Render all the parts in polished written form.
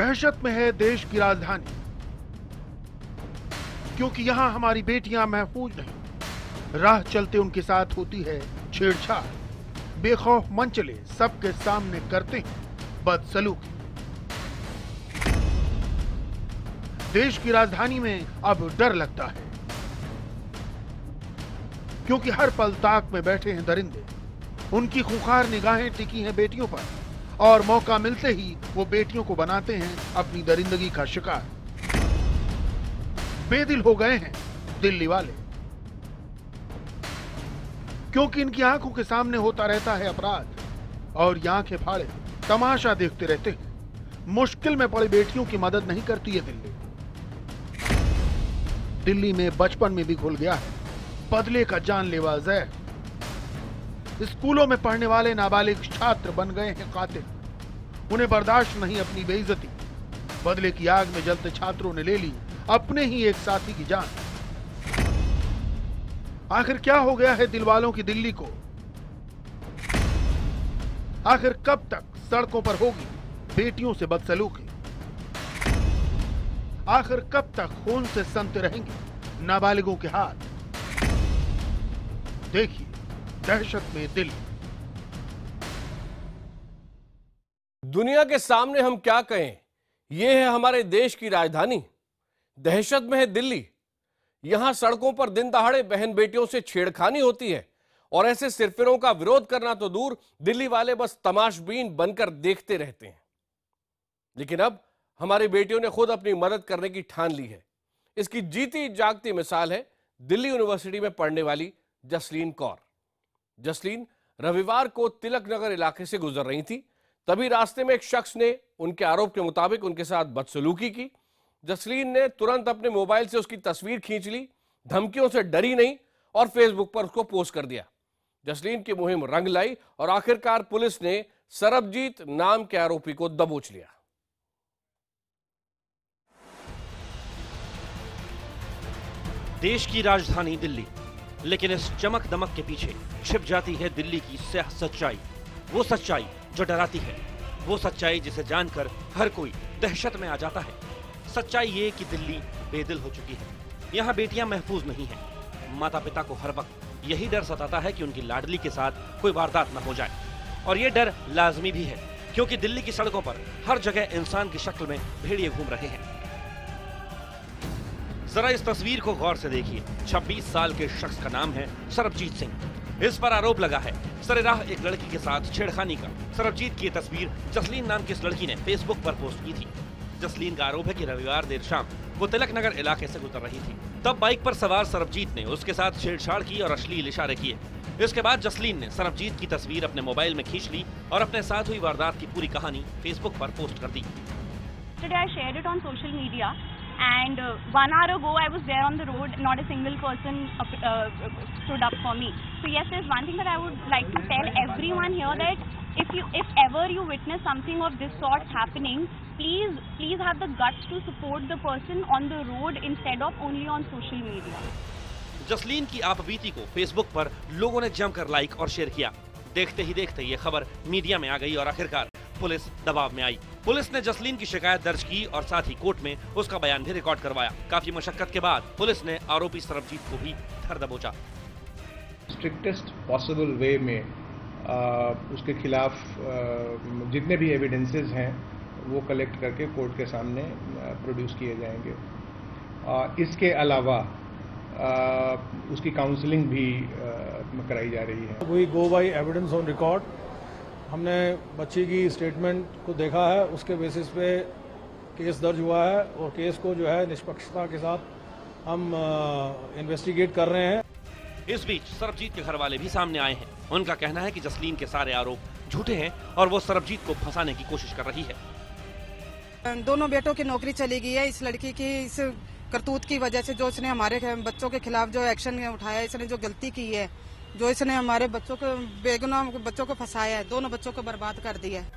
दहशत में है देश की राजधानी, क्योंकि यहां हमारी बेटियां महफूज नहीं। राह चलते उनके साथ होती है छेड़छाड़, बेखौफ मनचले सबके सामने करते हैं बदसलूकी। देश की राजधानी में अब डर लगता है, क्योंकि हर पल ताक में बैठे हैं दरिंदे। उनकी खूंखार निगाहें टिकी हैं बेटियों पर, और मौका मिलते ही वो बेटियों को बनाते हैं अपनी दरिंदगी का शिकार। बेदिल हो गए हैं दिल्ली वाले, क्योंकि इनकी आंखों के सामने होता रहता है अपराध, और ये आंखें फाड़े तमाशा देखते रहते हैं। मुश्किल में पड़ी बेटियों की मदद नहीं करती है दिल्ली। दिल्ली में बचपन में भी घुल गया है बदले का जानलेवा जहर। स्कूलों में पढ़ने वाले नाबालिग छात्र बन गए हैं कातिल। उन्हें बर्दाश्त नहीं अपनी बेइज्जती। बदले की आग में जलते छात्रों ने ले ली अपने ही एक साथी की जान। आखिर क्या हो गया है दिल वालों की दिल्ली को? आखिर कब तक सड़कों पर होगी बेटियों से बदसलूकी? आखिर कब तक खून से सनते रहेंगे नाबालिगों के हाथ? देखिए दहशत में दिल्ली। दुनिया के सामने हम क्या कहें, यह है हमारे देश की राजधानी। दहशत में है दिल्ली। यहां सड़कों पर दिन दहाड़े बहन बेटियों से छेड़खानी होती है, और ऐसे सिरफिरों का विरोध करना तो दूर, दिल्ली वाले बस तमाशबीन बनकर देखते रहते हैं। लेकिन अब हमारी बेटियों ने खुद अपनी मदद करने की ठान ली है। इसकी जीती जागती मिसाल है दिल्ली यूनिवर्सिटी में पढ़ने वाली जसलीन कौर। जसलीन रविवार को तिलक नगर इलाके से गुजर रही थी, तभी रास्ते में एक शख्स ने उनके आरोप के मुताबिक उनके साथ बदसलूकी की। जसलीन ने तुरंत अपने मोबाइल से उसकी तस्वीर खींच ली, धमकियों से डरी नहीं और फेसबुक पर उसको पोस्ट कर दिया। जसलीन की मुहिम रंग लाई और आखिरकार पुलिस ने सरबजीत नाम के आरोपी को दबोच लिया। देश की राजधानी दिल्ली, लेकिन इस चमक दमक के पीछे छिप जाती है दिल्ली की स्याह सच्चाई। वो सच्चाई जो डराती है, वो सच्चाई जिसे जानकर हर कोई दहशत में आ जाता है। सच्चाई ये कि दिल्ली बेदिल हो चुकी है। यहाँ बेटियां महफूज नहीं हैं। माता पिता को हर वक्त यही डर सताता है कि उनकी लाडली के साथ कोई वारदात न हो जाए, और ये डर लाजमी भी है, क्योंकि दिल्ली की सड़कों पर हर जगह इंसान की शक्ल में भेड़िए घूम रहे हैं। जरा इस तस्वीर को गौर से देखिए। 26 साल के शख्स का नाम है सरबजीत सिंह। इस पर आरोप लगा है सरेराह एक लड़की के साथ छेड़खानी का। सरबजीत की ये तस्वीर जसलीन नाम की इस लड़की ने फेसबुक पर पोस्ट की थी। जसलीन का आरोप है कि रविवार देर शाम वो तिलक नगर इलाके से गुजर रही थी, तब बाइक पर सवार सरबजीत ने उसके साथ छेड़छाड़ की और अश्लील इशारे किए। इसके बाद जसलीन ने सरबजीत की तस्वीर अपने मोबाइल में खींच ली और अपने साथ हुई वारदात की पूरी कहानी फेसबुक पर पोस्ट कर दी। Today I shared it on social media, and 1 hour ago I was there on the road. Not a single person stood up for me. So yes, there's one thing that I would like to tell everyone here, that if ever you witness something of this sort happening, please have the guts to support the person on the road instead of only on social media. Jasleen की आपबीती को Facebook पर लोगों ने जमकर like और share किया। देखते ही देखते ये खबर मीडिया में आ गई और आखिरकार पुलिस दबाव में आई। पुलिस ने जसलीन की शिकायत दर्ज की और साथ ही कोर्ट में उसका बयान भी रिकॉर्ड करवाया। काफी मशक्कत के बाद पुलिस ने आरोपी सरबजीत को भी धर दबोचा। स्ट्रिक्टेस्ट पॉसिबल वे में उसके खिलाफ जितने भी एविडेंसेस हैं वो कलेक्ट करके कोर्ट के सामने प्रोड्यूस किए जाएंगे। इसके अलावा उसकी काउंसलिंग भी कराई जा रही है। We go by evidence on record. हमने बच्ची की स्टेटमेंट को देखा है, उसके बेसिस पे केस दर्ज हुआ है और केस को जो है निष्पक्षता के साथ हम इन्वेस्टिगेट कर रहे हैं। इस बीच सरबजीत के घर वाले भी सामने आए हैं। उनका कहना है कि जसलीन के सारे आरोप झूठे हैं और वो सरबजीत को फंसाने की कोशिश कर रही है। दोनों बेटों की नौकरी चली गई है इस लड़की की इस करतूत की वजह से। जो इसने हमारे बच्चों के खिलाफ जो एक्शन उठाया, इसने जो गलती की है, जो इसने हमारे बच्चों को बेगुनाह बच्चों को फंसाया है, दोनों बच्चों को बर्बाद कर दिया है।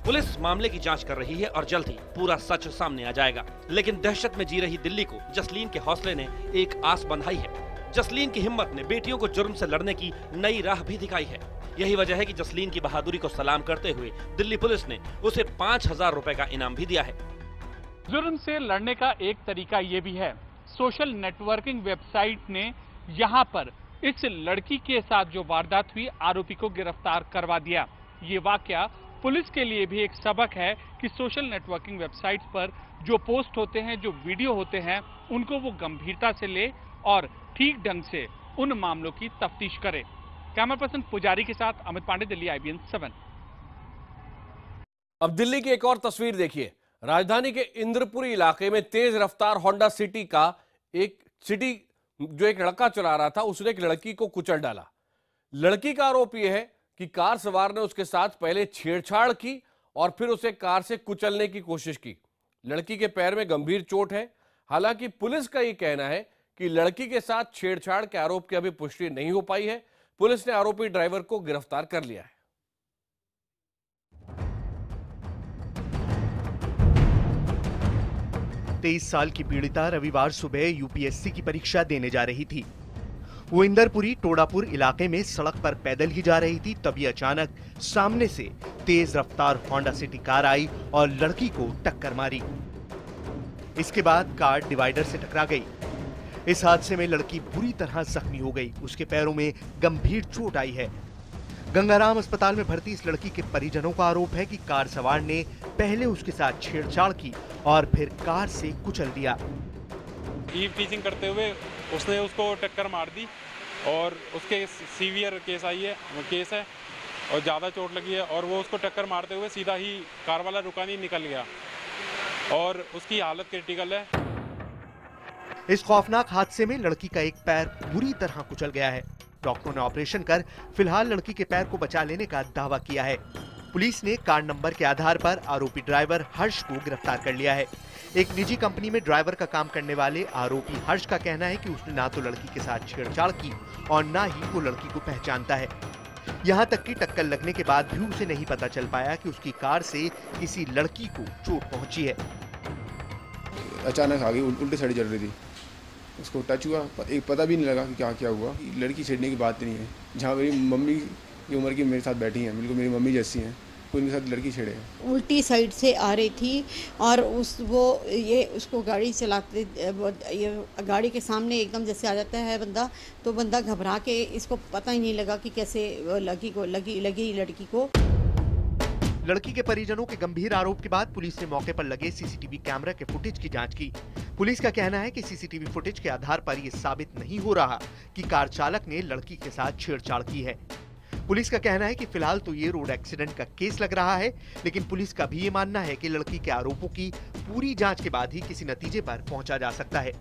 पुलिस मामले की जांच कर रही है और जल्द ही पूरा सच सामने आ जाएगा। लेकिन दहशत में जी रही दिल्ली को जसलीन के हौसले ने एक आस बंधाई है। जसलीन की हिम्मत ने बेटियों को जुर्म से लड़ने की नई राह भी दिखाई है। यही वजह है कि जसलीन की बहादुरी को सलाम करते हुए दिल्ली पुलिस ने उसे 5,000 रुपए का इनाम भी दिया है। जुर्म से लड़ने का एक तरीका ये भी है। सोशल नेटवर्किंग वेबसाइट ने यहाँ पर इस लड़की के साथ जो वारदात हुई, आरोपी को गिरफ्तार करवा दिया। ये वाकया पुलिस के लिए भी एक सबक है कि सोशल नेटवर्किंग वेबसाइट्स पर जो पोस्ट होते हैं, जो वीडियो होते हैं, उनको वो गंभीरता से ले और ठीक ढंग से उन मामलों की तफ्तीश करे। कैमरा पर्सन पुजारी के साथ अमित पांडे, दिल्ली IBN 7। अब दिल्ली की एक और तस्वीर देखिए। राजधानी के इंद्रपुरी इलाके में तेज रफ्तार होंडा सिटी जो एक लड़का चला रहा था, उसने एक लड़की को कुचल डाला। लड़की का आरोप यह है कि कार सवार ने उसके साथ पहले छेड़छाड़ की और फिर उसे कार से कुचलने की कोशिश की। लड़की के पैर में गंभीर चोट है। हालांकि पुलिस का यह कहना है कि लड़की के साथ छेड़छाड़ के आरोप की अभी पुष्टि नहीं हो पाई है। पुलिस ने आरोपी ड्राइवर को गिरफ्तार कर लिया है। 23 साल की पीड़िता रविवार सुबह यूपीएससी की परीक्षा देने जा रही थी। वो इंदरपुरी टोडापुर इलाके में सड़क पर पैदल ही जा रही थी, तभी अचानक सामने से तेज रफ्तार होंडा सिटी कार आई और लड़की को टक्कर मारी। इसके बाद कार डिवाइडर से टकरा गई। इस हादसे में लड़की बुरी तरह जख्मी हो गई। उसके पैरों में गंभीर चोट आई है। गंगाराम अस्पताल में भर्ती इस लड़की के परिजनों का आरोप है कि कार सवार ने पहले उसके साथ छेड़छाड़ की और फिर कार से कुचल दिया। ईव टीचिंग करते हुए उसने उसको टक्कर मार दी और उसके सीवियर केस है और ज़्यादा चोट लगी है और वो उसको टक्कर मारते हुए सीधा ही कार वाला रुका नहीं, निकल गया और उसकी हालत क्रिटिकल है। इस खौफनाक हादसे में लड़की का एक पैर बुरी तरह कुचल गया है। डॉक्टरों ने ऑपरेशन कर फिलहाल लड़की के पैर को बचा लेने का दावा किया है। पुलिस ने कार नंबर के आधार पर आरोपी ड्राइवर हर्ष को गिरफ्तार कर लिया है। एक निजी कंपनी में ड्राइवर का काम करने वाले आरोपी हर्ष का कहना है कि उसने ना तो लड़की के साथ छेड़छाड़ की और ना ही वो लड़की को पहचानता है। यहाँ तक कि टक्कर लगने के बाद भी उसे नहीं पता चल पाया कि उसकी कार से किसी लड़की को चोट पहुंची है। अचानक आगे उल्टी साइड चल रही थी, उसको टच हुआ, एक पता भी नहीं लगा कि क्या हुआ। लड़की छेड़ने की बात नहीं है। जहाँ मेरी मम्मी की उम्र की मेरे साथ बैठी हैं, बिल्कुल मेरी मम्मी जैसी हैं, उनके साथ लड़की छेड़े। उल्टी साइड से आ रही थी और उसको गाड़ी चलाते, ये गाड़ी के सामने एकदम जैसे आ जाता है बंदा, तो बंदा घबरा के, इसको पता ही नहीं लगा कि कैसे लगी लड़की को। लड़की के परिजनों के गंभीर आरोप के बाद पुलिस ने मौके पर लगे सीसीटीवी कैमरा के फुटेज की जांच की। पुलिस का कहना है कि सीसीटीवी फुटेज के आधार पर यह साबित नहीं हो रहा कि कार चालक ने लड़की के साथ छेड़छाड़ की है। पुलिस का कहना है कि फिलहाल तो ये रोड एक्सीडेंट का केस लग रहा है, लेकिन पुलिस का भी ये मानना है कि लड़की के आरोपों की पूरी जांच के बाद ही किसी नतीजे पर पहुंचा जा सकता है।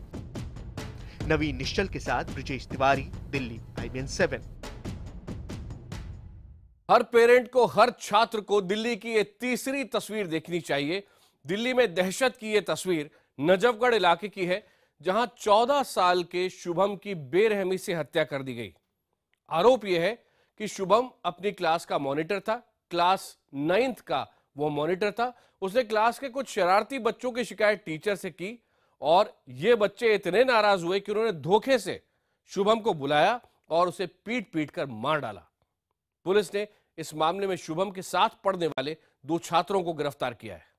नवीन निश्चल के साथ ब्रिजेश तिवारी, दिल्ली IBN 7। हर पेरेंट को, हर छात्र को दिल्ली की ये तीसरी तस्वीर देखनी चाहिए। दिल्ली में दहशत की ये तस्वीर नजफगढ़ इलाके की है, जहां 14 साल के शुभम की बेरहमी से हत्या कर दी गई। आरोप यह है कि शुभम अपनी क्लास का मॉनिटर था, क्लास 9th का वो मॉनिटर था। उसने क्लास के कुछ शरारती बच्चों की शिकायत टीचर से की और ये बच्चे इतने नाराज हुए कि उन्होंने धोखे से शुभम को बुलाया और उसे पीट कर मार डाला। पुलिस ने इस मामले में शुभम के साथ पढ़ने वाले 2 छात्रों को गिरफ्तार किया है।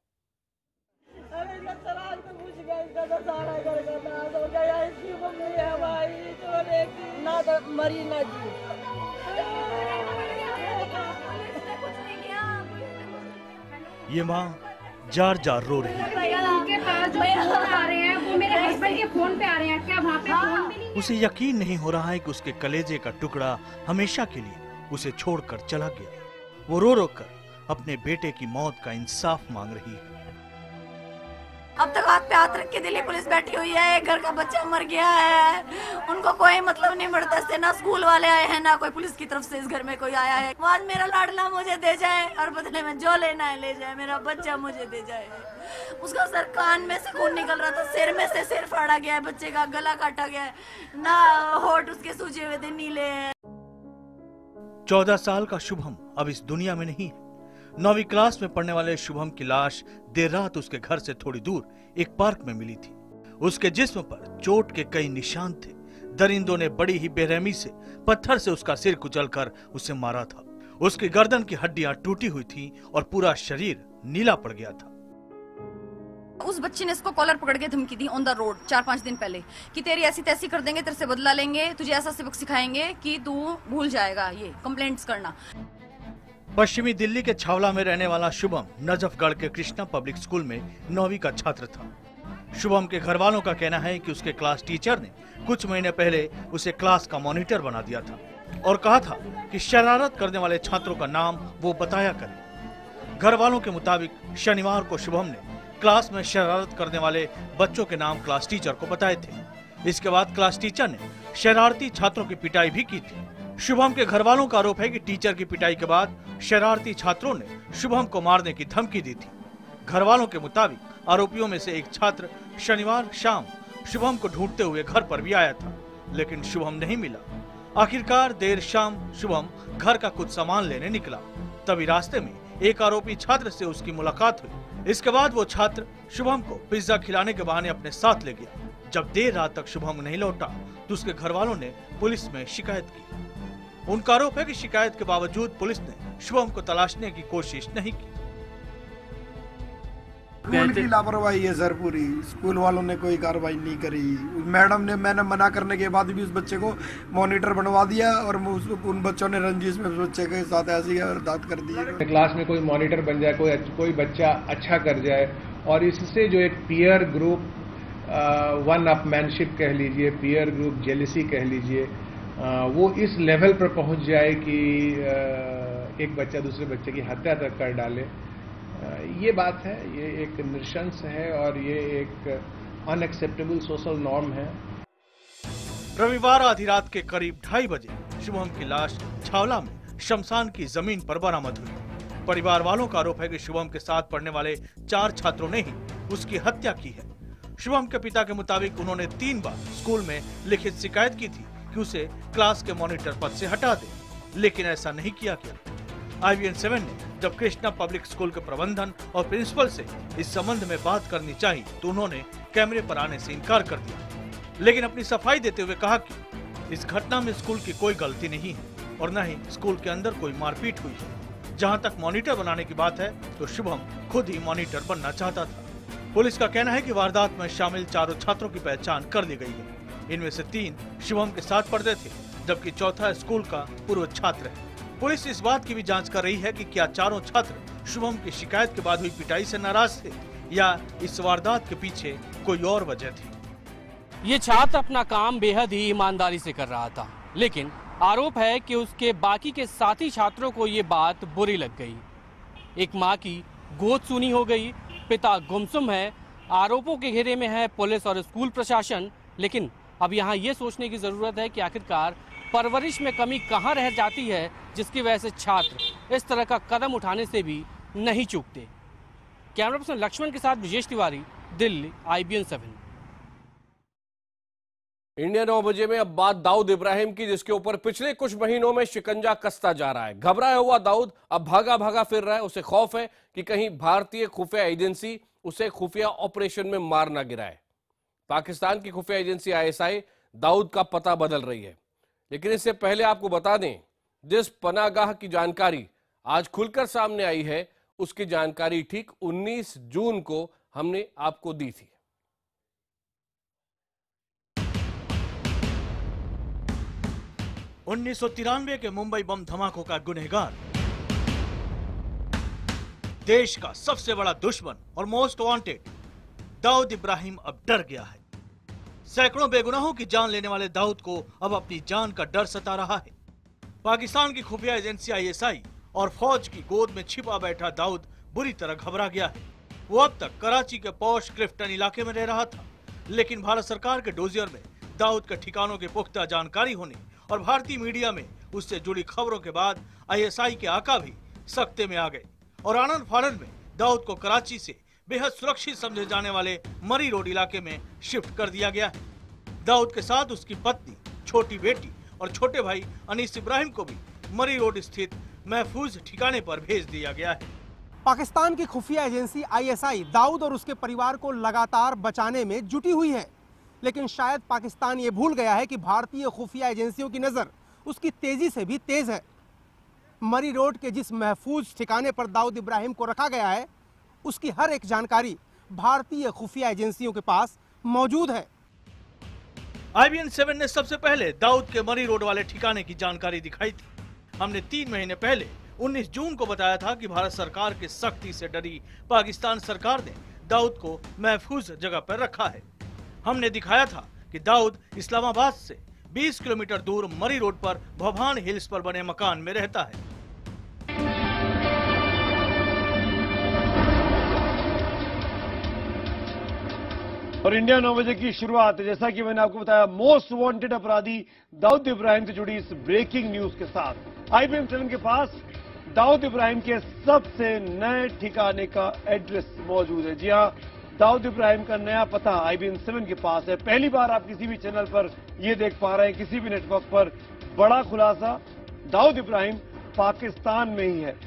ये माँ जार जार रो रही है। उसे यकीन नहीं हो रहा है कि उसके कलेजे का टुकड़ा हमेशा के लिए उसे छोड़कर चला गया। वो रो रो कर अपने बेटे की मौत का इंसाफ मांग रही है। अब तक हाथ पे हाथ रख के दिल्ली पुलिस बैठी हुई है। घर का बच्चा मर गया है, उनको कोई मतलब नहीं पड़ता से, ना स्कूल वाले आए हैं ना कोई पुलिस की तरफ से इस घर में कोई आया है। आज मेरा लाडला मुझे दे जाए और बदले में जो लेना है ले जाए, मेरा बच्चा मुझे दे जाए। उसका सर, कान में से खून निकल रहा था, सिर में से सिर फाड़ा गया है, बच्चे का गला काटा गया है, ना होठ उसके सूजे हुए थे, नीले हैं। 14 साल का शुभम अब इस दुनिया में नहीं है। 9वीं क्लास में पढ़ने वाले शुभम की लाश देर रात उसके घर से थोड़ी दूर एक पार्क में मिली थी। उसके जिस्म पर चोट के कई निशान थे। दरिंदों ने बड़ी ही बेरहमी से पत्थर से उसका सिर कुचलकर उसे मारा था। उसकी गर्दन की हड्डियां टूटी हुई थी और पूरा शरीर नीला पड़ गया था। उस बच्चे ने इसको कॉलर पकड़ के धमकी दी ऑन द रोड 4-5 दिन पहले कि तेरी ऐसी तैसी कर देंगे, तेरे से बदला लेंगे, तुझे ऐसा सबक सिखाएंगे कि तू भूल जाएगा ये कंप्लेंट्स करना। पश्चिमी दिल्ली के छावला में रहने वाला शुभम नजफगढ़ के कृष्णा पब्लिक स्कूल में 9वीं का छात्र था। शुभम के घर वालों का कहना है कि उसके क्लास टीचर ने कुछ महीने पहले उसे क्लास का मॉनिटर बना दिया था और कहा था कि शरारत करने वाले छात्रों का नाम वो बताया करे। घर वालों के मुताबिक शनिवार को शुभम ने क्लास में शरारत करने वाले बच्चों के नाम क्लास टीचर को बताए थे। इसके बाद क्लास टीचर ने शरारती छात्रों की पिटाई भी की थी। शुभम के घर वालों का आरोप है कि टीचर की पिटाई के बाद शरारती छात्रों ने शुभम को मारने की धमकी दी थी। घर वालों के मुताबिक आरोपियों में से एक छात्र शनिवार शाम शुभम को ढूंढते हुए घर पर भी आया था, लेकिन शुभम नहीं मिला। आखिरकार देर शाम शुभम घर का कुछ सामान लेने निकला, तभी रास्ते में एक आरोपी छात्र से उसकी मुलाकात हुई। इसके बाद वो छात्र शुभम को पिज्जा खिलाने के बहाने अपने साथ ले गया। जब देर रात तक शुभम नहीं लौटा तो उसके घर वालों ने पुलिस में शिकायत की। उनका आरोप है कि शिकायत के बावजूद पुलिस ने शुभम को तलाशने की कोशिश नहीं की। स्कूल की लापरवाही है सर पूरी, स्कूल वालों ने कोई कार्रवाई नहीं करी। मैडम ने मैंने मना करने के बाद भी उस बच्चे को मॉनिटर बनवा दिया और उन बच्चों ने रंजिश में उस बच्चे के साथ ऐसी वारदात कर दी। क्लास में कोई मॉनिटर बन जाए, कोई बच्चा अच्छा कर जाए और इससे जो एक पीयर ग्रुप वन अपमैनशिप कह लीजिए, पीयर ग्रुप जेलिसी कह लीजिए, वो इस लेवल पर पहुंच जाए कि एक बच्चा दूसरे बच्चे की हत्या तक कर डाले, ये बात है, ये एक नृशंस है और ये एक अनएक्सेप्टेबल सोशल नॉर्म है। रविवार आधी रात के करीब 2:30 बजे शुभम की लाश छावला में शमशान की जमीन पर बरामद हुई। परिवार वालों का आरोप है कि शुभम के साथ पढ़ने वाले 4 छात्रों ने ही उसकी हत्या की है। शुभम के पिता के मुताबिक उन्होंने 3 बार स्कूल में लिखित शिकायत की थी कि उसे क्लास के मॉनिटर पद से हटा दे, लेकिन ऐसा नहीं किया गया। IBN7 ने जब कृष्णा पब्लिक स्कूल के प्रबंधन और प्रिंसिपल से इस संबंध में बात करनी चाहिए तो उन्होंने कैमरे पर आने से इनकार कर दिया, लेकिन अपनी सफाई देते हुए कहा कि इस घटना में स्कूल की कोई गलती नहीं है और न ही स्कूल के अंदर कोई मारपीट हुई है। जहां तक मॉनिटर बनाने की बात है तो शुभम खुद ही मॉनिटर बनना चाहता था। पुलिस का कहना है कि वारदात में शामिल 4 छात्रों की पहचान कर ली गई है। इनमें से 3 शुभम के साथ पढ़ते थे, जबकि चौथा स्कूल का पूर्व छात्र है। पुलिस इस बात की भी जांच कर रही है कि क्या चारों छात्र शुभम की शिकायत के बाद हुई पिटाई से नाराज थे या इस वारदात के पीछे कोई और वजह थी। ये छात्र अपना काम बेहद ही ईमानदारी से कर रहा था, लेकिन आरोप है कि उसके बाकी के साथी छात्रों को ये बात बुरी लग गई। एक मां की गोद सूनी हो गई, पिता गुमसुम है, आरोपों के घेरे में है पुलिस और स्कूल प्रशासन। लेकिन अब यहाँ ये सोचने की जरूरत है कि आखिरकार परवरिश में कमी कहाँ रह जाती है जिसकी वजह से छात्र इस तरह का कदम उठाने से भी नहीं चूकते। कैमरा पर्सन लक्ष्मण के साथ विजेश तिवारी, दिल्ली, IBN7। इंडिया 9 बजे में अब बात दाऊद इब्राहिम की, जिसके ऊपर पिछले कुछ महीनों में शिकंजा कसता जा रहा है। घबराया हुआ दाऊद अब भागा भागा फिर रहा है। उसे खौफ है कि कहीं भारतीय खुफिया एजेंसी उसे खुफिया ऑपरेशन में मार ना गिराए। पाकिस्तान की खुफिया एजेंसी ISI दाऊद का पता बदल रही है, लेकिन इससे पहले आपको बता दें, जिस पनागाह की जानकारी आज खुलकर सामने आई है उसकी जानकारी ठीक 19 जून को हमने आपको दी थी। $1993 के मुंबई बम धमाकों का गुनहगार, देश का सबसे बड़ा दुश्मन और मोस्ट वांटेड दाऊद इब्राहिम अब डर गया है। सैकड़ों बेगुनाहों की जान लेने वाले दाऊद को अब अपनी जान का डर सता रहा है। पाकिस्तान की खुफिया एजेंसी ISI और फौज की गोद में छिपा बैठा दाऊद बुरी तरह घबरा गया है। वो अब तक कराची के पॉश क्लिफ्टन इलाके में रह रहा था, लेकिन भारत सरकार के डोजियर में दाऊद के ठिकानों की पुख्ता जानकारी होने और भारतीय मीडिया में उससे जुड़ी खबरों के बाद ISI के आका भी सख्ते में आ गए और आनंद फानंद में दाऊद को कराची से बेहद सुरक्षित समझे जाने वाले मरी रोड इलाके में शिफ्ट कर दिया गया है। दाऊद के साथ उसकी पत्नी, छोटी बेटी और छोटे भाई अनीस इब्राहिम को भी मरी रोड स्थित महफूज ठिकाने पर भेज दिया गया है। पाकिस्तान की खुफिया एजेंसी ISI दाऊद और उसके परिवार को लगातार बचाने में जुटी हुई है, लेकिन शायद पाकिस्तान ये भूल गया है कि भारतीय खुफिया एजेंसियों की नजर उसकी तेजी से भी तेज है। मरी रोड के जिस महफूज ठिकाने पर दाऊद इब्राहिम को रखा गया है, उसकी हर एक जानकारी भारतीय खुफिया एजेंसियों के पास मौजूद है। IBN 7 ने सबसे पहले दाऊद के मरी रोड वाले ठिकाने की जानकारी दिखाई थी। हमने 3 महीने पहले 19 जून को बताया था कि भारत सरकार की सख्ती से डरी पाकिस्तान सरकार ने दाऊद को महफूज जगह पर रखा है। हमने दिखाया था कि दाऊद इस्लामाबाद से 20 किलोमीटर दूर मरी रोड पर भोभान हिल्स पर बने मकान में रहता है। और इंडिया 9 बजे की शुरुआत, जैसा कि मैंने आपको बताया, मोस्ट वांटेड अपराधी दाऊद इब्राहिम से जुड़ी इस ब्रेकिंग न्यूज के साथ IBN 7 के पास दाऊद इब्राहिम के सबसे नए ठिकाने का एड्रेस मौजूद है। जी हां, दाऊद इब्राहिम का नया पता IBN 7 के पास है। पहली बार आप किसी भी चैनल पर यह देख पा रहे हैं, किसी भी नेटवर्क पर, बड़ा खुलासा, दाऊद इब्राहिम पाकिस्तान में ही है।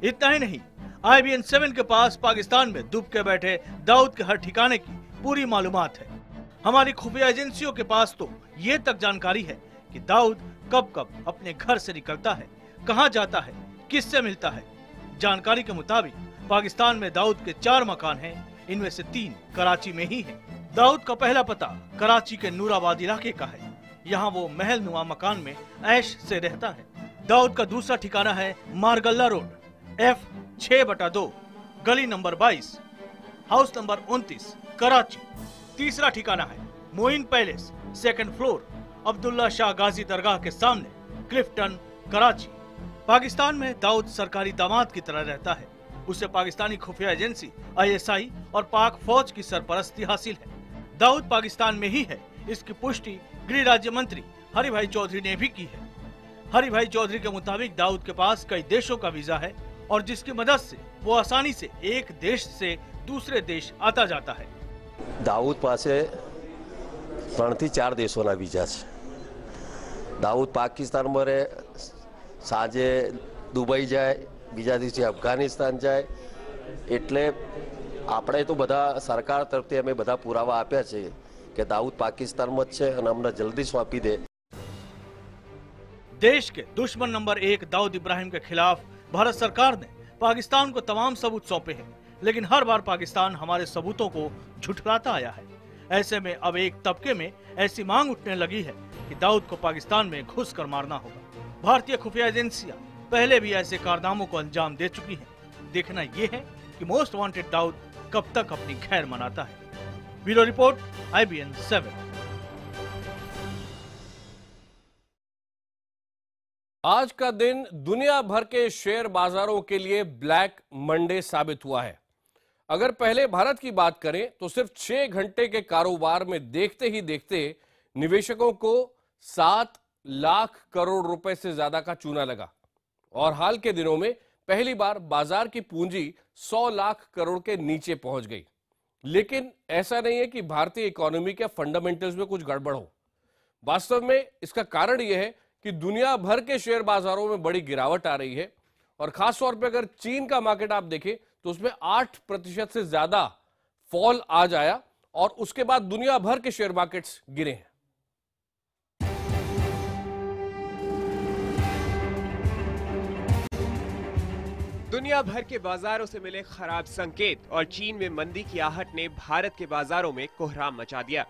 इतना ही नहीं, IBN 7 के पास पाकिस्तान में डूब के बैठे दाऊद के हर ठिकाने की पूरी मालूमात है। हमारी खुफिया एजेंसियों के पास तो ये तक जानकारी है कि दाऊद कब कब अपने घर से निकलता है, कहां जाता है, किससे मिलता है। जानकारी के मुताबिक पाकिस्तान में दाऊद के 4 मकान हैं, इनमें से 3 कराची में ही हैं। दाऊद का पहला पता कराची के नूराबाद इलाके का है। यहाँ वो महल नुमा मकान में ऐश से रहता है। दाऊद का दूसरा ठिकाना है मारगल्ला रोड, F6/2, गली नंबर 22, हाउस नंबर 29, कराची। तीसरा ठिकाना है Moin palace, 2nd floor, Abdullah Shah Ghazi दरगाह के सामने, क्लिफ्टन, कराची। पाकिस्तान में दाऊद सरकारी दामाद की तरह रहता है। उसे पाकिस्तानी खुफिया एजेंसी ISI और पाक फौज की सरपरस्ती हासिल है। दाऊद पाकिस्तान में ही है, इसकी पुष्टि गृह राज्य मंत्री हरि भाई चौधरी ने भी की है। हरि भाई चौधरी के मुताबिक दाऊद के पास कई देशों का वीजा है और जिसकी मदद से वो आसानी से एक देश से दूसरे देश आता जाता है। દાઉદ પાસે 3 થી 4 દેશોના વિઝા છે। દાઉદ પાકિસ્તાનમાં રહે, સાંજે દુબઈ જાય, બીજા દિવસે અફઘાનિસ્તાન જાય। એટલે આપણે તો બધા સરકાર તરફથી અમે બધા પુરાવા આપ્યા છે કે દાઉદ પાકિસ્તાનમાં જ છે અને અમને જલ્દી સોંપી દે। देश के दुश्मन नंबर 1 दाऊद इब्राहिम के खिलाफ भारत सरकार ने पाकिस्तान को तमाम सबूत सौंपे हैं, लेकिन हर बार पाकिस्तान हमारे सबूतों को झुठलाता आया है। ऐसे में अब एक तबके में ऐसी मांग उठने लगी है कि दाऊद को पाकिस्तान में घुस कर मारना होगा। भारतीय खुफिया एजेंसियां पहले भी ऐसे कारनामों को अंजाम दे चुकी हैं। देखना यह है कि मोस्ट वांटेड दाऊद कब तक अपनी खैर मनाता है। Bureau report, IBN 7। आज का दिन दुनिया भर के शेयर बाजारों के लिए ब्लैक मंडे साबित हुआ है। अगर पहले भारत की बात करें तो सिर्फ 6 घंटे के कारोबार में देखते ही देखते निवेशकों को 7 लाख करोड़ रुपए से ज्यादा का चूना लगा और हाल के दिनों में पहली बार बाजार की पूंजी 100 लाख करोड़ के नीचे पहुंच गई। लेकिन ऐसा नहीं है कि भारतीय इकोनॉमी के फंडामेंटल्स में कुछ गड़बड़ हो। वास्तव में इसका कारण यह है कि दुनिया भर के शेयर बाजारों में बड़ी गिरावट आ रही है और खास तौर पे अगर चीन का मार्केट आप देखें तो उसमें 8% से ज्यादा फॉल आज आया और उसके बाद दुनिया भर के शेयर मार्केट्स गिरे हैं। दुनिया भर के बाजारों से मिले खराब संकेत और चीन में मंदी की आहट ने भारत के बाजारों में कोहराम मचा दिया।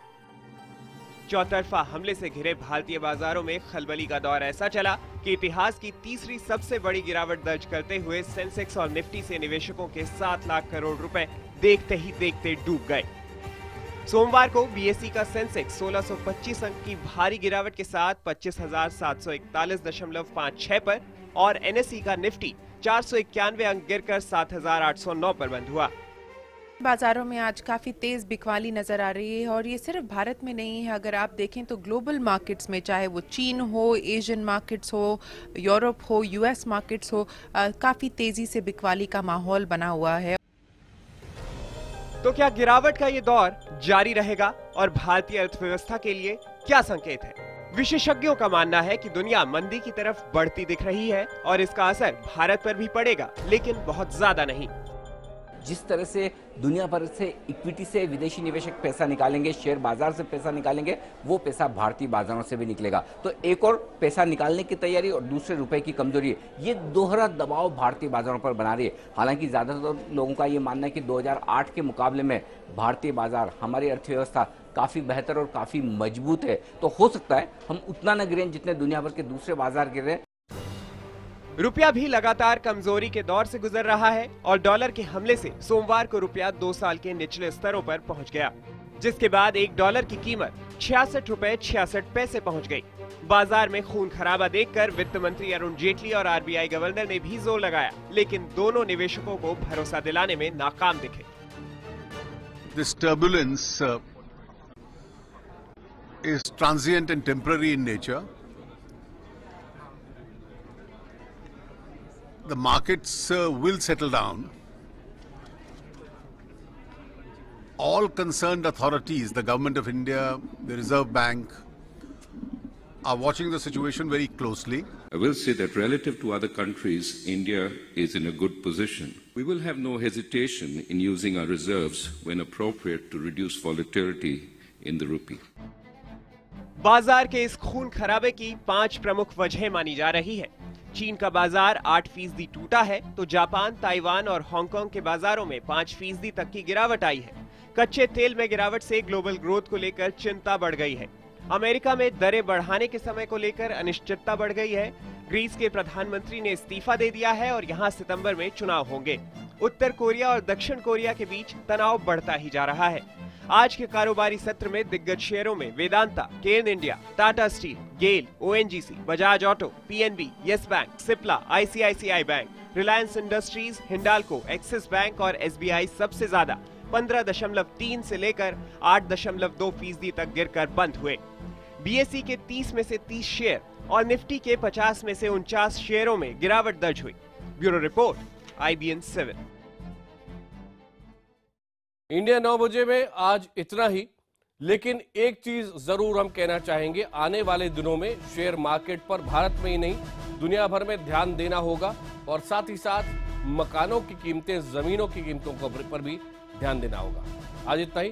चौतरफा हमले से घिरे भारतीय बाजारों में खलबली का दौर ऐसा चला कि इतिहास की तीसरी सबसे बड़ी गिरावट दर्ज करते हुए सेंसेक्स और निफ्टी से निवेशकों के 7 लाख करोड़ रुपए देखते ही देखते डूब गए। सोमवार को BSE का सेंसेक्स 1625 अंक की भारी गिरावट के साथ 25,741.56 पर और NSE का निफ्टी 491 अंक गिरकर 7,809 पर बंद हुआ। बाजारों में आज काफ़ी तेज़ बिकवाली नज़र आ रही है और ये सिर्फ भारत में नहीं है। अगर आप देखें तो ग्लोबल मार्केट्स में, चाहे वो चीन हो, एशियन मार्केट्स हो, यूरोप हो, US मार्केट्स हो, काफ़ी तेज़ी से बिकवाली का माहौल बना हुआ है। तो क्या गिरावट का ये दौर जारी रहेगा और भारतीय अर्थव्यवस्था के लिए क्या संकेत है? विशेषज्ञों का मानना है कि दुनिया मंदी की तरफ बढ़ती दिख रही है और इसका असर भारत पर भी पड़ेगा, लेकिन बहुत ज्यादा नहीं। जिस तरह से दुनिया भर से इक्विटी से विदेशी निवेशक पैसा निकालेंगे, शेयर बाजार से पैसा निकालेंगे, वो पैसा भारतीय बाजारों से भी निकलेगा। तो एक और पैसा निकालने की तैयारी और दूसरे रुपए की कमजोरी, ये दोहरा दबाव भारतीय बाजारों पर बना रही है। हालांकि ज्यादातर लोगों का ये मानना है कि 2008 के मुकाबले में भारतीय बाजार, हमारी अर्थव्यवस्था काफी बेहतर और काफी मजबूत है। तो हो सकता है हम उतना न गिरें जितने दुनिया भर के दूसरे बाजार गिर रहे हैं। रुपया भी लगातार कमजोरी के दौर से गुजर रहा है और डॉलर के हमले से सोमवार को रुपया 2 साल के निचले स्तरों पर पहुंच गया, जिसके बाद $1 की कीमत 66 रुपए 66 पैसे पहुंच गई। बाजार में खून खराबा देखकर वित्त मंत्री अरुण जेटली और आरबीआई गवर्नर ने भी जोर लगाया, लेकिन दोनों निवेशकों को भरोसा दिलाने में नाकाम दिखे। This turbulence is transient and temporary in nature. The markets will settle down. All concerned authorities, the Government of India, the Reserve Bank, are watching the situation very closely. I will say that relative to other countries, India is in a good position. We will have no hesitation in using our reserves when appropriate to reduce volatility in the rupee. बाजार के इस खून खराबे की 5 प्रमुख वजहें मानी जा रही है। चीन का बाजार 8% टूटा है, तो जापान, ताइवान और हांगकांग के बाजारों में 5% तक की गिरावट आई है। कच्चे तेल में गिरावट से ग्लोबल ग्रोथ को लेकर चिंता बढ़ गई है। अमेरिका में दरें बढ़ाने के समय को लेकर अनिश्चितता बढ़ गई है। ग्रीस के प्रधानमंत्री ने इस्तीफा दे दिया है और यहाँ सितंबर में चुनाव होंगे। उत्तर कोरिया और दक्षिण कोरिया के बीच तनाव बढ़ता ही जा रहा है। आज के कारोबारी सत्र में दिग्गज शेयरों में Vedanta, Cairn India, Tata steel, GAIL, ONGC, Bajaj auto, PNB, yes bank, Cipla, ICICI bank, Reliance industries, Hindalco, axis bank और एसबीआई सबसे ज्यादा 15.3 से लेकर 8.2% तक गिरकर बंद हुए। बीएसई के 30 में से 30 शेयर और निफ्टी के 50 में से 49 शेयरों में गिरावट दर्ज हुई। Bureau report, IBN 7। इंडिया 9 बजे में आज इतना ही, लेकिन एक चीज जरूर हम कहना चाहेंगे, आने वाले दिनों में शेयर मार्केट पर भारत में ही नहीं दुनिया भर में ध्यान देना होगा और साथ ही साथ मकानों की कीमतें, जमीनों की कीमतों पर भी ध्यान देना होगा। आज इतना ही।